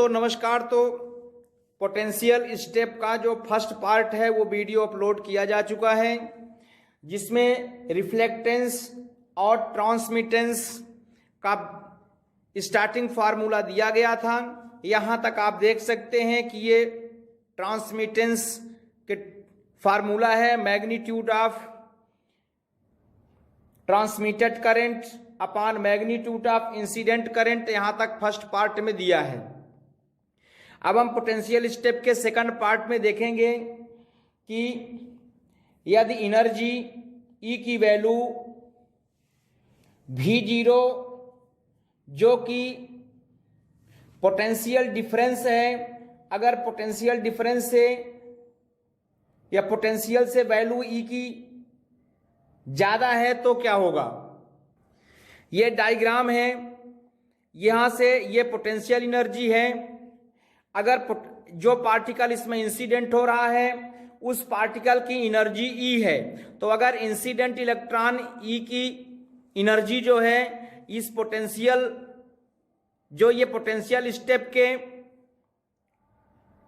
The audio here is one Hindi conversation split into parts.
दोस्तों नमस्कार। तो पोटेंशियल स्टेप का जो फर्स्ट पार्ट है वो वीडियो अपलोड किया जा चुका है, जिसमें रिफ्लेक्टेंस और ट्रांसमिटेंस का स्टार्टिंग फार्मूला दिया गया था। यहाँ तक आप देख सकते हैं कि ये ट्रांसमिटेंस के फार्मूला है, magnitude of transmitted current upon magnitude of incident current, यहाँ तक फर्स्ट पार्ट में दिया है। अब हम पोटेंशियल स्टेप के सेकंड पार्ट में देखेंगे कि यदि एनर्जी E की वैल्यू V0 जो कि पोटेंशियल डिफरेंस है, अगर पोटेंशियल डिफरेंस से या पोटेंशियल से वैल्यू E की ज्यादा है तो क्या होगा। ये डायग्राम है, यहां से ये पोटेंशियल एनर्जी है। अगर जो पार्टिकल इसमें इंसिडेंट हो रहा है उस पार्टिकल की एनर्जी E है, तो अगर इंसिडेंट इलेक्ट्रॉन E की एनर्जी जो है इस पोटेंशियल जो ये पोटेंशियल स्टेप के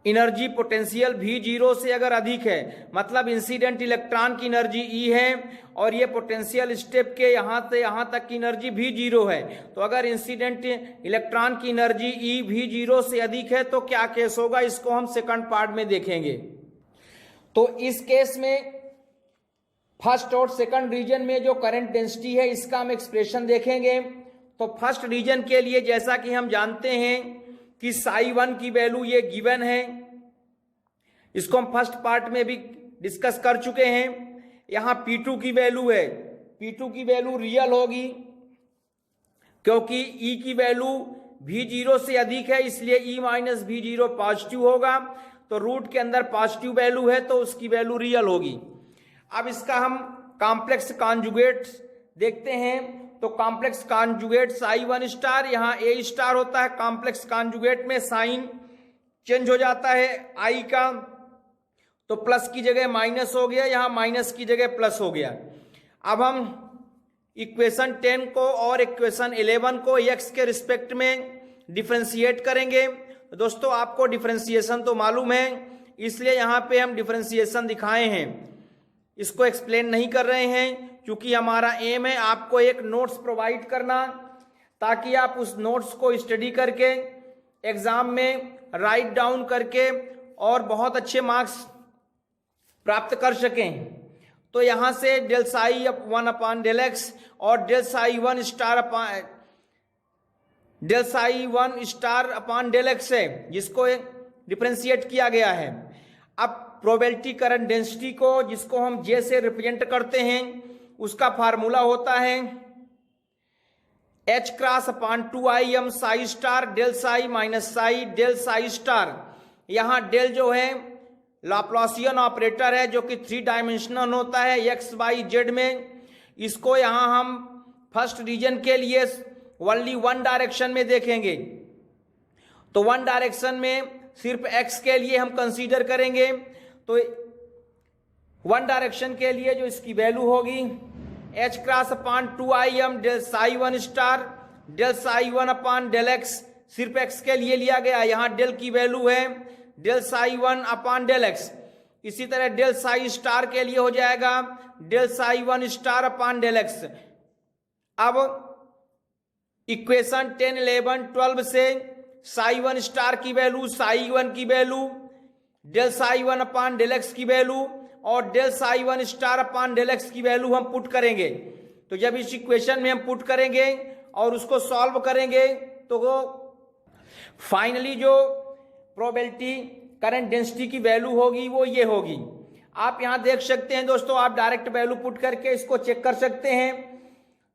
एनर्जी पोटेंशियल V0 से अगर अधिक है, मतलब इंसिडेंट इलेक्ट्रॉन की एनर्जी E है और ये पोटेंशियल स्टेप के यहां से यहां तक की एनर्जी V0 है, तो अगर इंसिडेंट इलेक्ट्रॉन की एनर्जी E V0 से अधिक है तो क्या केस होगा, इसको हम सेकंड पार्ट में देखेंगे। तो इस केस में फर्स्ट और सेकंड रीजन में जो करंट डेंसिटी है इसका हम एक्सप्रेशन देखेंगे। तो फर्स्ट रीजन के लिए जैसा कि हम जानते हैं कि psi1 की वैल्यू ये गिवन है, इसको हम फर्स्ट पार्ट में भी डिस्कस कर चुके हैं। यहां P2 की वैल्यू है, P2 की वैल्यू रियल होगी क्योंकि E की वैल्यू V0 से अधिक है, इसलिए E माइनस V0 पॉजिटिव होगा। तो रूट के अंदर पॉजिटिव वैल्यू है तो उसकी वैल्यू रियल होगी। अब इसका हम कॉम्प्लेक्स कॉन्जुगेट देखते हैं। तो कॉम्प्लेक्स कॉन्जुगेट psi1 स्टार, यहाँ A स्टार होता है। कॉम्प्लेक्स कॉन्जुगेट में साइन चेंज हो जाता है I का, तो प्लस की जगह माइनस हो गया, यहाँ माइनस की जगह प्लस हो गया। अब हम इक्वेशन 10 को और इक्वेशन 11 को x के रिस्पेक्ट में डिफरेंशिएट करेंगे। तो दोस्तों आपको डिफरेंशिएशन तो मालूम है, इसलिए यहाँ पे हम डिफरेंशिएशन दिखाए हैं, इसको एक्सप्लेन नहीं कर रहे हैं क्योंकि हमारा एम है आपको एक नोट्स प्रोवाइड करना, ताकि आप उस नोट्स को स्टडी करके एग्जाम में राइट डाउन करके और बहुत अच्छे मार्क्स प्राप्त कर सकें। तो यहां से del psi 1 upon del x और del psi 1 star upon del x है, जिसको डिफरेंशिएट किया गया है। अब प्रोबेबिलिटी करंट डेंसिटी को, जिसको हम J से रिप्रेजेंट करते हैं, उसका फार्मूला होता है H cross upon 2im psi star del psi minus psi del psi star. यहां डेल जो है लाप्लासियन ऑपरेटर है जो कि 3 डायमेंशनल होता है एक्स वाई जेड में। इसको यहां हम फर्स्ट रीजन के लिए ओनली वन डायरेक्शन में देखेंगे। तो वन डायरेक्शन में सिर्फ एक्स के लिए हम कंसीडर करेंगे। तो वन डायरेक्शन के लिए जो इसकी वैल्यू होगी H cross upon 2im del psi 1 star del psi 1 upon del x, सिर्फ एक्स के लिए लिया गया। यहाँ डेल की वैल्यू है del psi 1 upon del x. इसी तरह डेल साई स्टार के लिए हो जाएगा del psi 1 star upon del x. अब इक्वेशन 10, 11, 12 से साई 1 स्टार की वैल्यू, साई 1 की value, del psi 1 upon del x की वैल्यू और del psi 1 star upon del x की वैल्यू हम पुट करेंगे। तो जब इस इक्वेशन में हम पुट करेंगे और उसको सॉल्व करेंगे तो वो फाइनली जो प्रोबेबिलिटी करंट डेंसिटी की वैल्यू होगी वो ये होगी। आप यहां देख सकते हैं दोस्तों, आप डायरेक्ट वैल्यू पुट करके इसको चेक कर सकते हैं,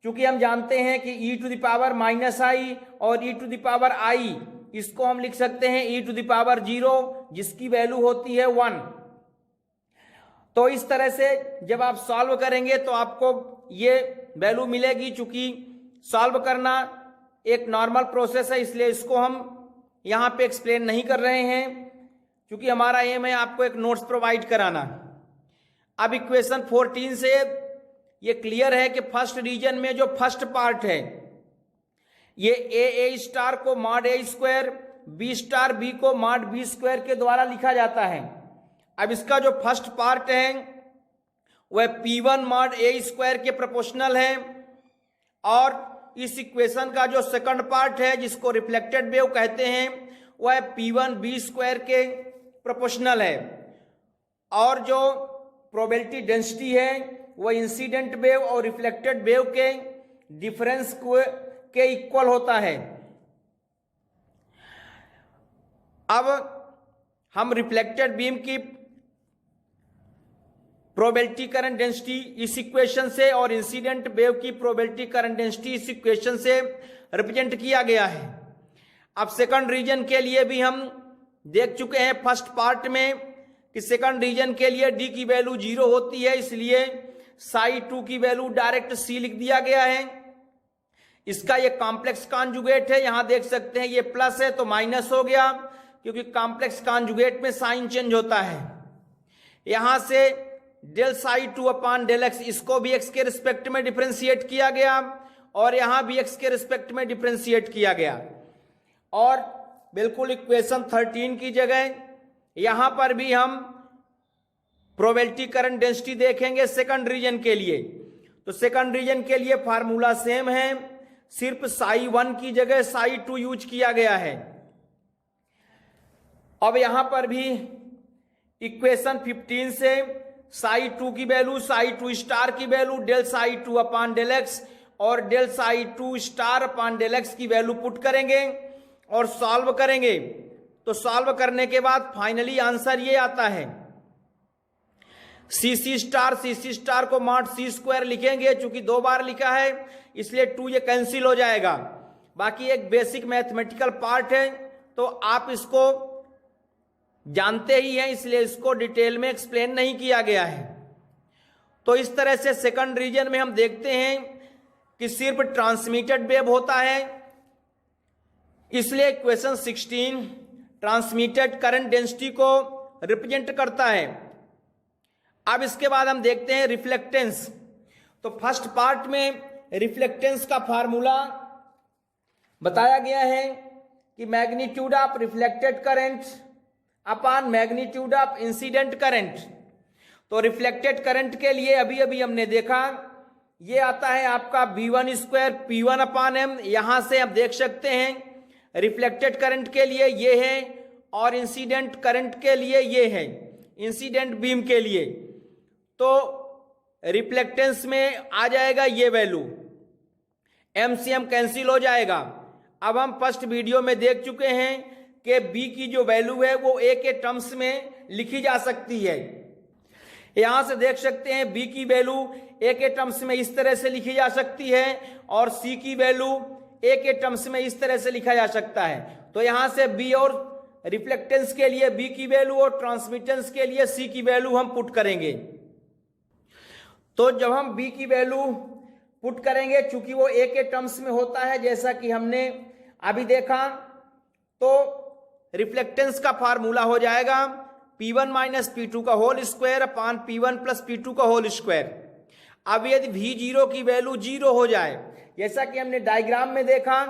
क्योंकि हम जानते हैं कि e to the power minus i और e to the power i, इसको हम लिख सकते हैं e टू द पावर 0, जिसकी वैल्यू होती है 1। तो इस तरह से जब आप सॉल्व करेंगे तो आपको ये वैल्यू मिलेगी। चूंकि सॉल्व करना एक नॉर्मल प्रोसेस है, इसलिए इसको हम यहां पे एक्सप्लेन नहीं कर रहे हैं, क्योंकि हमारा एम है आपको एक नोट्स प्रोवाइड कराना। अब इक्वेशन 14 से ये क्लियर है कि फर्स्ट रीजन में जो फर्स्ट पार्ट है ये ए स्टार को मॉड ए स्क्वायर बी स्टार बी को मॉड बी स्क्वायर के द्वारा लिखा जाता है। अब इसका जो फर्स्ट पार्ट है वह P1 मॉड ए स्क्वायर के प्रोपोर्शनल है, और इस इक्वेशन का जो सेकंड पार्ट है जिसको रिफ्लेक्टेड वेव कहते हैं वह P1 बी स्क्वायर के प्रोपोर्शनल है, और जो प्रोबेबिलिटी डेंसिटी है वह इंसिडेंट वेव और रिफ्लेक्टेड वेव के डिफरेंस के इक्वल होता है। अब हम रिफ्लेक्टेड बीम की प्रोबेबिलिटी करंट डेंसिटी इस इक्वेशन से और इंसिडेंट वेव की प्रोबेबिलिटी करंट डेंसिटी इस इक्वेशन से रिप्रेजेंट किया गया है। अब सेकंड रीजन के लिए भी हम देख चुके हैं फर्स्ट पार्ट में कि सेकंड रीजन के लिए डी की वैल्यू 0 होती है, इसलिए साई 2 की वैल्यू डायरेक्ट सी लिख दिया गया है। इसका ये कॉम्प्लेक्स कॉन्जुगेट है, यहां देख सकते हैं ये प्लस है तो माइनस हो गया, क्योंकि कॉम्प्लेक्स कॉन्जुगेट में साइन चेंज होता है। यहां से del psi 2 upon del x, इसको भी एक्स के रिस्पेक्ट में डिफ्रेंशिएट किया गया और यहां भी एक्स के रिस्पेक्ट में डिफ्रेंशिएट किया गया। और बिल्कुल इक्वेशन 13 की जगह यहां पर भी हम प्रोबेबिलिटी करंट डेंसिटी देखेंगे सेकंड रीजन के लिए। तो सेकंड रीजन के लिए फार्मूला सेम है, सिर्फ साई 1 की जगह साई 2 यूज किया गया है। अब यहां पर भी इक्वेशन 15 से साई 2 की वैल्यू, साई 2 स्टार की value del psi 2 upon del x और del psi 2 star upon del x की वैल्यू पुट करेंगे और सॉल्व करेंगे। तो सॉल्व करने के बाद फाइनली आंसर ये आता है, सी सी स्टार को मॉड सी स्क्वायर लिखेंगे, चूंकि 2 बार लिखा है इसलिए 2 ये कैंसिल हो जाएगा। बाकी एक बेसिक मैथमेटिकल पार्ट है तो आप इसको जानते ही हैं, इसलिए इसको डिटेल में एक्सप्लेन नहीं किया गया है। तो इस तरह से सेकंड रीजन में हम देखते हैं कि सिर्फ ट्रांसमिटेड वेव होता है, इसलिए क्वेश्चन 16 ट्रांसमिटेड करंट डेंसिटी को रिप्रेजेंट करता है। अब इसके बाद हम देखते हैं रिफ्लेक्टेंस। तो फर्स्ट पार्ट में रिफ्लेक्टेंस का फार्मूला बताया गया है कि magnitude of reflected current upon magnitude of incident current. तो रिफ्लेक्टेड करंट के लिए अभी अभी हमने देखा ये आता है आपका V1 square P1 upon M. यहां से आप देख सकते हैं रिफ्लेक्टेड करंट के लिए ये है और इंसिडेंट करंट के लिए ये है, इंसिडेंट बीम के लिए। तो रिफ्लेक्टेंस में आ जाएगा ये वैल्यू, एम से एम कैंसिल हो जाएगा। अब हम फर्स्ट वीडियो में देख चुके हैं कि बी की जो वैल्यू है वो ए के टर्म्स में लिखी जा सकती है। यहां से देख सकते हैं बी की वैल्यू ए के टर्म्स में इस तरह से लिखी जा सकती है और सी की वैल्यू ए के टर्म्स में इस तरह से लिखा जा सकता है। तो यहां से बी और रिफ्लेक्टेंस के लिए बी की वैल्यू और ट्रांसमिटेंस के लिए सी की वैल्यू हम पुट करेंगे। तो जब हम बी की वैल्यू पुट करेंगे, चूंकि वो ए के टर्म्स में होता है जैसा कि हमने अभी देखा, तो रिफ्लेक्टेंस का फार्मूला हो जाएगा P1 माइनस P2 का whole square upon P1 plus P2 का होल स्क्वायर। अब यदि V0 की वैल्यू 0 हो जाए, जैसा कि हमने डायग्राम में देखा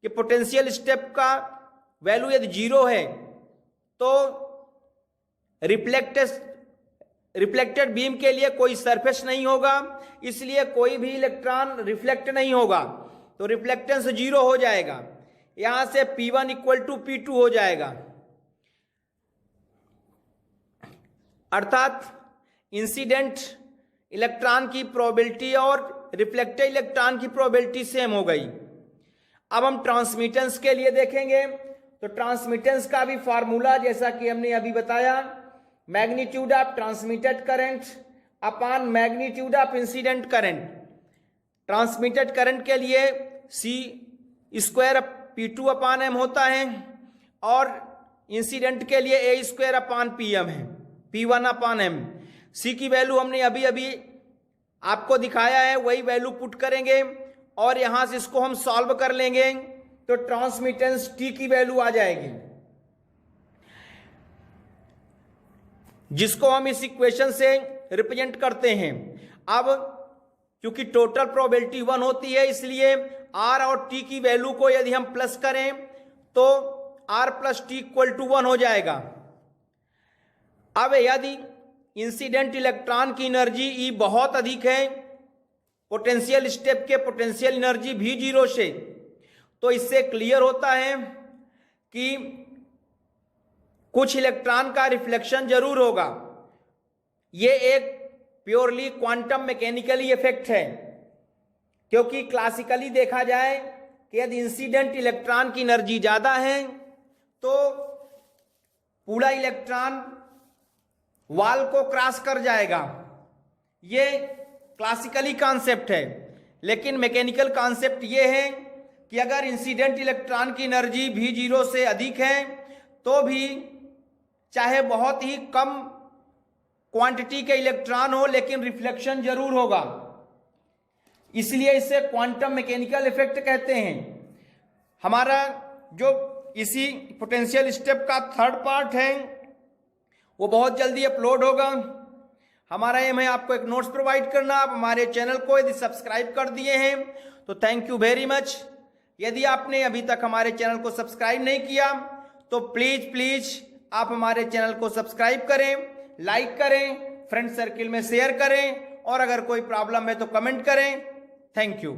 कि पोटेंशियल स्टेप का वैल्यू यदि 0 है तो रिफ्लेक्टेड बीम के लिए कोई सरफेस नहीं होगा, इसलिए कोई भी इलेक्ट्रॉन रिफ्लेक्ट नहीं होगा, तो रिफ्लेक्टेंस 0 हो जाएगा। यहां से P1 इक्वल टू P2 हो जाएगा, अर्थात इंसिडेंट इलेक्ट्रॉन की प्रोबेबिलिटी और रिफ्लेक्टेड इलेक्ट्रॉन की प्रोबेबिलिटी सेम हो गई। अब हम ट्रांसमिटेंस के लिए देखेंगे। तो ट्रांसमिटेंस का भी फार्मूला जैसा कि हमने अभी बताया, magnitude of transmitted current upon magnitude of incident current. Transmitted current के लिए सी स्क्वायर P2 अपॉन एम होता है और इंसिडेंट के लिए ए स्क्वायर अपॉन PM है, P1 अपॉन एम। सी की वैल्यू हमने अभी अभी आपको दिखाया है, वही वैल्यू पुट करेंगे और यहां से इसको हम सॉल्व कर लेंगे तो ट्रांसमिटेंस T की वैल्यू आ जाएगी, जिसको हम इस इक्वेशन से रिप्रेजेंट करते हैं। अब क्योंकि टोटल प्रोबेबिलिटी 1 होती है, इसलिए R और T की वैल्यू को यदि हम प्लस करें तो R plus T equal to 1 हो जाएगा। अब यदि इंसिडेंट इलेक्ट्रॉन की एनर्जी E बहुत अधिक है पोटेंशियल स्टेप के पोटेंशियल एनर्जी V0 से, तो इससे क्लियर होता है कि कुछ इलेक्ट्रॉन का रिफ्लेक्शन जरूर होगा। ये एक प्योरली क्वांटम मैकेनिकली इफेक्ट है, क्योंकि क्लासिकली देखा जाए कि यदि इंसिडेंट इलेक्ट्रॉन की एनर्जी ज्यादा है तो पूरा इलेक्ट्रॉन वॉल को क्रॉस कर जाएगा। ये क्लासिकली कॉन्सेप्ट है, लेकिन मैकेनिकल कॉन्सेप्ट ये है कि अगर इंसिडेंट इलेक्ट्रॉन की एनर्जी V0 से अधिक है तो भी चाहे बहुत ही कम क्वांटिटी के इलेक्ट्रॉन हो लेकिन रिफ्लेक्शन जरूर होगा। इसलिए इसे क्वांटम मैकेनिकल इफेक्ट कहते हैं। हमारा जो इसी पोटेंशियल स्टेप का थर्ड पार्ट है वो बहुत जल्दी अपलोड होगा। हमारा एम है आपको एक नोट्स प्रोवाइड करना। आप हमारे चैनल को यदि सब्सक्राइब कर दिए हैं तो थैंक यू वेरी मच। यदि आपने अभी तक हमारे चैनल को सब्सक्राइब नहीं किया तो प्लीज आप हमारे चैनल को सब्सक्राइब करें, लाइक करें, फ्रेंड सर्किल में शेयर करें और अगर कोई प्रॉब्लम है तो कमेंट करें। Thank you.